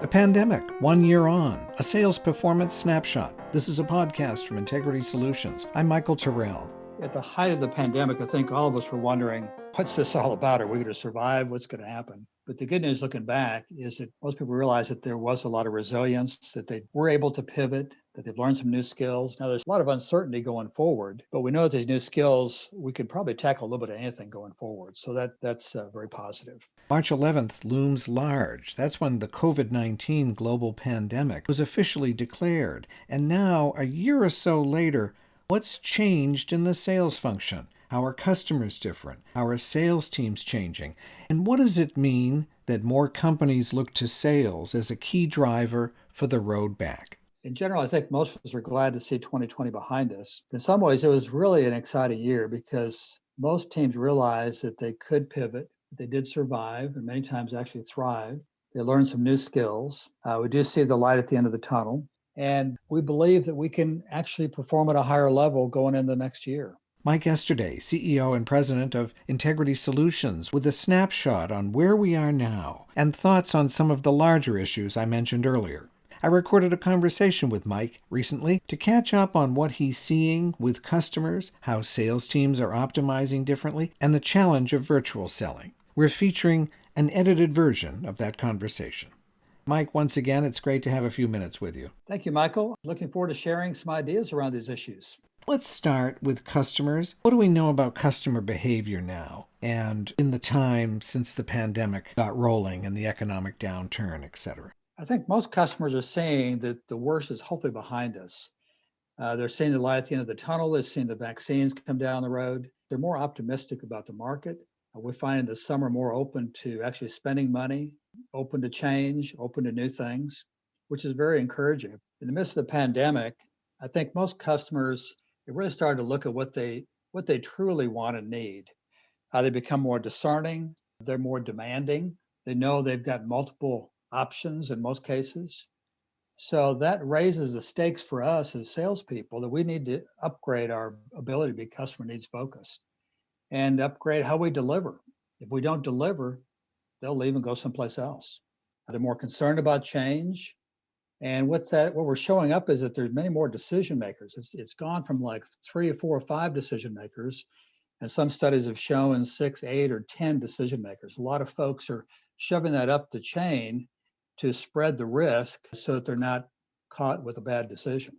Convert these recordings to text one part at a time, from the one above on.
The pandemic, 1 year on, a sales performance snapshot. This is a podcast from Integrity Solutions. I'm Michael Terrell. At the height of the pandemic, I think all of us were wondering, what's this all about? Are we going to survive? What's going to happen? But the good news looking back is that most people realize that there was a lot of resilience, that they were able to pivot, that they've learned some new skills. Now, there's a lot of uncertainty going forward, but we know that these new skills, we could probably tackle a little bit of anything going forward. So that's very positive. March 11th looms large. That's when the COVID-19 global pandemic was officially declared. And now, a year or so later, what's changed in the sales function? How are customers different? How are sales teams changing? And what does it mean that more companies look to sales as a key driver for the road back? In general, I think most of us are glad to see 2020 behind us. In some ways, it was really an exciting year because most teams realized that they could pivot. They did survive and many times actually thrive. They learned some new skills. We do see the light at the end of the tunnel. And we believe that we can actually perform at a higher level going into the next year. Mike Esterday, CEO and President of Integrity Solutions, with a snapshot on where we are now and thoughts on some of the larger issues I mentioned earlier. I recorded a conversation with Mike recently to catch up on what he's seeing with customers, how sales teams are optimizing differently, and the challenge of virtual selling. We're featuring an edited version of that conversation. Mike, once again, it's great to have a few minutes with you. Thank you, Michael. Looking forward to sharing some ideas around these issues. Let's start with customers. What do we know about customer behavior now and in the time since the pandemic got rolling and the economic downturn, et cetera? I think most customers are saying that the worst is hopefully behind us. They're seeing the light at the end of the tunnel. They're seeing the vaccines come down the road. They're more optimistic about the market. We're finding that some are more open to actually spending money, open to change, open to new things, which is very encouraging. In the midst of the pandemic, I think most customers they really started to look at what they truly want and need. They become more discerning. They're more demanding. They know they've got multiple options in most cases. So that raises the stakes for us as salespeople that we need to upgrade our ability to be customer needs focused and upgrade how we deliver. If we don't deliver, they'll leave and go someplace else. They're more concerned about change. And what we're showing up is that there's many more decision makers. It's gone from like 3 or 4 or 5 decision makers. And some studies have shown 6, 8, or 10 decision makers. A lot of folks are shoving that up the chain to spread the risk so that they're not caught with a bad decision.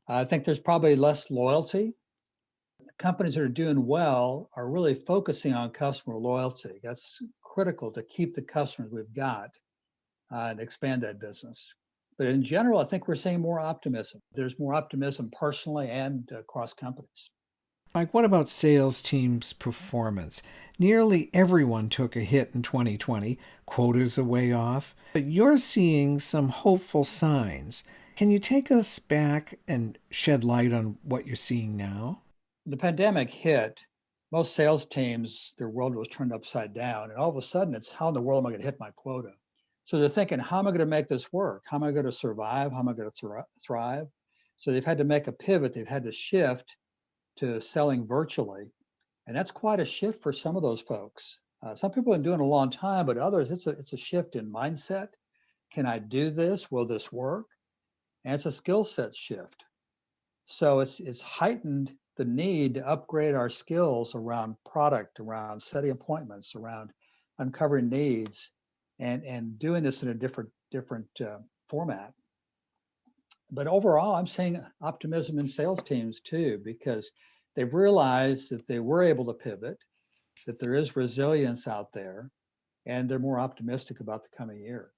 I think there's probably less loyalty. Companies that are doing well are really focusing on customer loyalty. That's critical to keep the customers we've got and expand that business. But in general, I think we're seeing more optimism. There's more optimism personally and across companies. Mike, what about sales teams' performance? Nearly everyone took a hit in 2020. Quotas are way off. But you're seeing some hopeful signs. Can you take us back and shed light on what you're seeing now? The pandemic hit. Most sales teams, their world was turned upside down. And all of a sudden, it's how in the world am I going to hit my quota? So they're thinking, how am I going to make this work? How am I going to survive? How am I going to thrive? So they've had to make a pivot. They've had to shift to selling virtually. And that's quite a shift for some of those folks. Some people have been doing it a long time, but others, it's a shift in mindset. Can I do this? Will this work? And it's a skill set shift. So it's heightened the need to upgrade our skills around product, around setting appointments, around uncovering needs, and doing this in a different format. But overall, I'm seeing optimism in sales teams too, because they've realized that they were able to pivot, that there is resilience out there, and they're more optimistic about the coming year.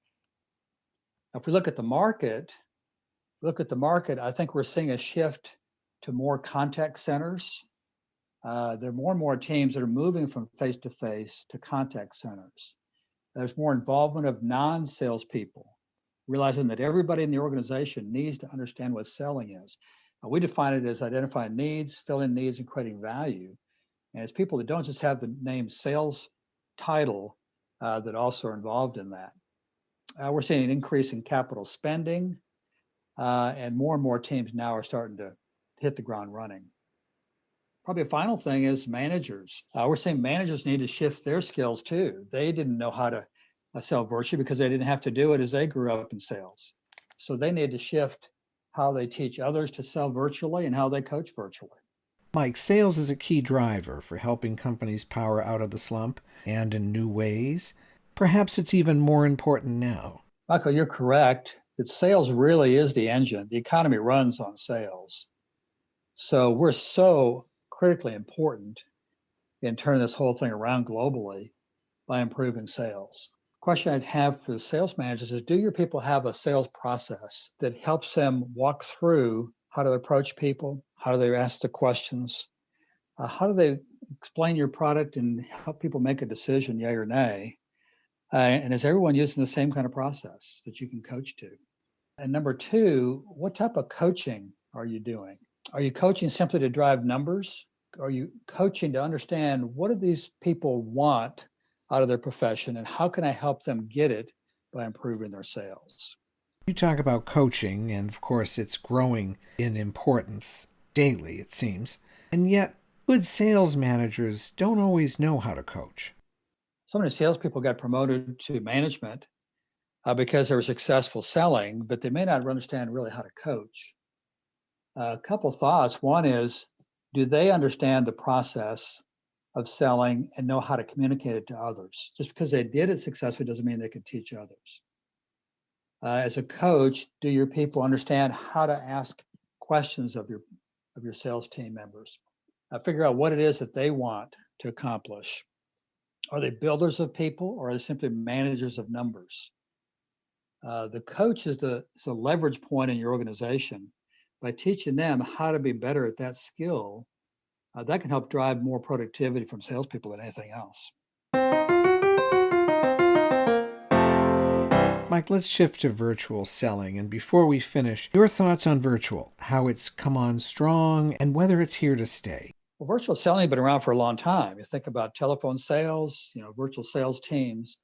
Now, if we look at the market, I think we're seeing a shift to more contact centers. There are more and more teams that are moving from face-to-face to contact centers. There's more involvement of non-salespeople, realizing that everybody in the organization needs to understand what selling is. We define it as identifying needs, filling needs, and creating value. And it's people that don't just have the name sales title that also are involved in that. We're seeing an increase in capital spending, and more teams now are starting to hit the ground running. Probably a final thing is managers. We're saying managers need to shift their skills too. They didn't know how to sell virtually because they didn't have to do it as they grew up in sales. So they need to shift how they teach others to sell virtually and how they coach virtually. Mike, sales is a key driver for helping companies power out of the slump and in new ways. Perhaps it's even more important now. Michael, you're correct that sales really is the engine. The economy runs on sales. So we're so critically important in turning this whole thing around globally by improving sales. Question I'd have for the sales managers is, do your people have a sales process that helps them walk through how to approach people? How do they ask the questions? How do they explain your product and help people make a decision, yay or nay? And is everyone using the same kind of process that you can coach to? And number two, what type of coaching are you doing? Are you coaching simply to drive numbers? Are you coaching to understand what do these people want out of their profession and how can I help them get it by improving their sales? You talk about coaching, and of course it's growing in importance daily, it seems. And yet, good sales managers don't always know how to coach. So many salespeople got promoted to management because they were successful selling, but they may not understand really how to coach. A couple thoughts. One is, do they understand the process of selling and know how to communicate it to others? Just because they did it successfully doesn't mean they can teach others. As a coach, do your people understand how to ask questions of your sales team members? Figure out what it is that they want to accomplish. Are they builders of people or are they simply managers of numbers? The coach is the leverage point in your organization. By teaching them how to be better at that skill, that can help drive more productivity from salespeople than anything else. Mike, let's shift to virtual selling. And before we finish, your thoughts on virtual, how it's come on strong, and whether it's here to stay. Well, virtual selling has been around for a long time. You think about telephone sales, virtual sales teams,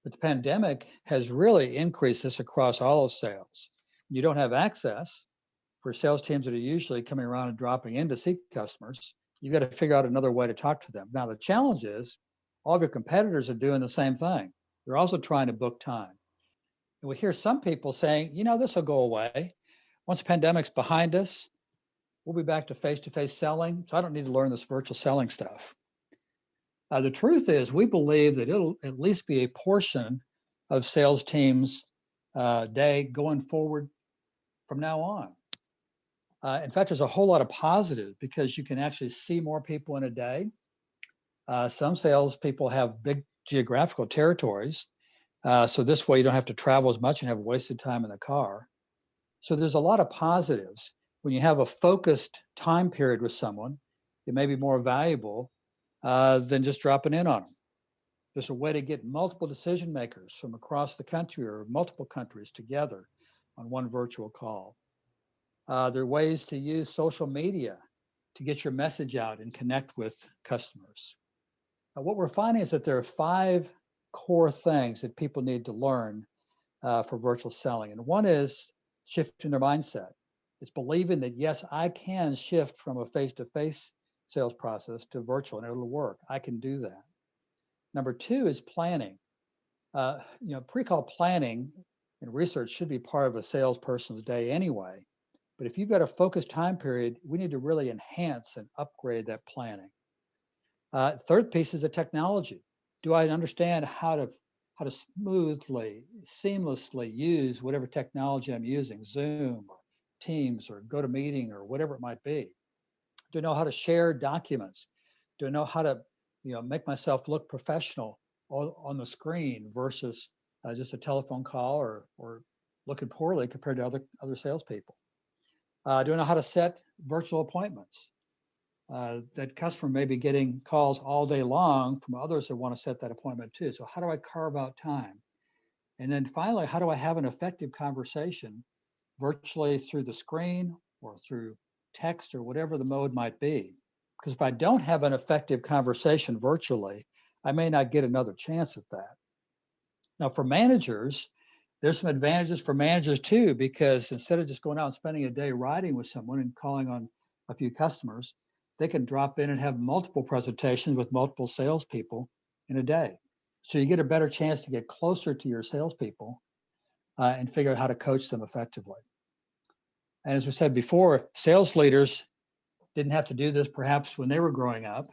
but the pandemic has really increased this across all of sales. You don't have access for sales teams that are usually coming around and dropping in to see customers. You got to figure out another way to talk to them. Now, the challenge is all of your competitors are doing the same thing. They're also trying to book time. And we hear some people saying, this will go away. Once the pandemic's behind us, we'll be back to face-to-face selling. So I don't need to learn this virtual selling stuff. The truth is, we believe that it'll at least be a portion of sales teams' day going forward from now on. In fact, there's a whole lot of positives because you can actually see more people in a day. Some salespeople have big geographical territories. So this way you don't have to travel as much and have wasted time in the car. So there's a lot of positives. When you have a focused time period with someone, it may be more valuable than just dropping in on them. There's a way to get multiple decision makers from across the country or multiple countries together on one virtual call. There are ways to use social media to get your message out and connect with customers. What we're finding is that there are 5 core things that people need to learn for virtual selling. And one is shifting their mindset. It's believing that, yes, I can shift from a face-to-face sales process to virtual and it'll work. I can do that. Number 2 is planning. Pre-call planning and research should be part of a salesperson's day anyway. But if you've got a focused time period, we need to really enhance and upgrade that planning. Third piece is the technology. Do I understand how to smoothly, seamlessly use whatever technology I'm using, Zoom or Teams or GoToMeeting or whatever it might be? Do I know how to share documents? Do I know how to make myself look professional on the screen versus just a telephone call or looking poorly compared to other salespeople? Do I know how to set virtual appointments? That customer may be getting calls all day long from others that want to set that appointment too. So how do I carve out time? And then finally, how do I have an effective conversation virtually through the screen or through text or whatever the mode might be? Because if I don't have an effective conversation virtually, I may not get another chance at that. Now for managers, there's some advantages for managers too, because instead of just going out and spending a day riding with someone and calling on a few customers, they can drop in and have multiple presentations with multiple salespeople in a day. So you get a better chance to get closer to your salespeople and figure out how to coach them effectively. And as we said before, sales leaders didn't have to do this perhaps when they were growing up.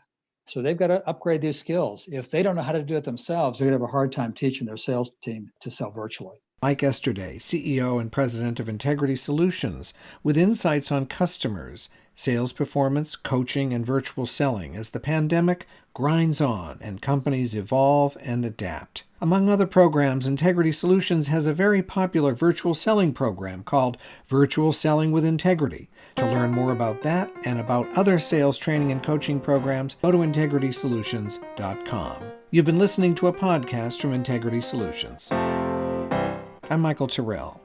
So they've got to upgrade these skills. If they don't know how to do it themselves, they're going to have a hard time teaching their sales team to sell virtually. Mike Esterday, CEO and President of Integrity Solutions, with insights on customers, sales performance, coaching, and virtual selling as the pandemic grinds on and companies evolve and adapt. Among other programs, Integrity Solutions has a very popular virtual selling program called Virtual Selling with Integrity. To learn more about that and about other sales training and coaching programs, go to integritysolutions.com. You've been listening to a podcast from Integrity Solutions. I'm Michael Terrell.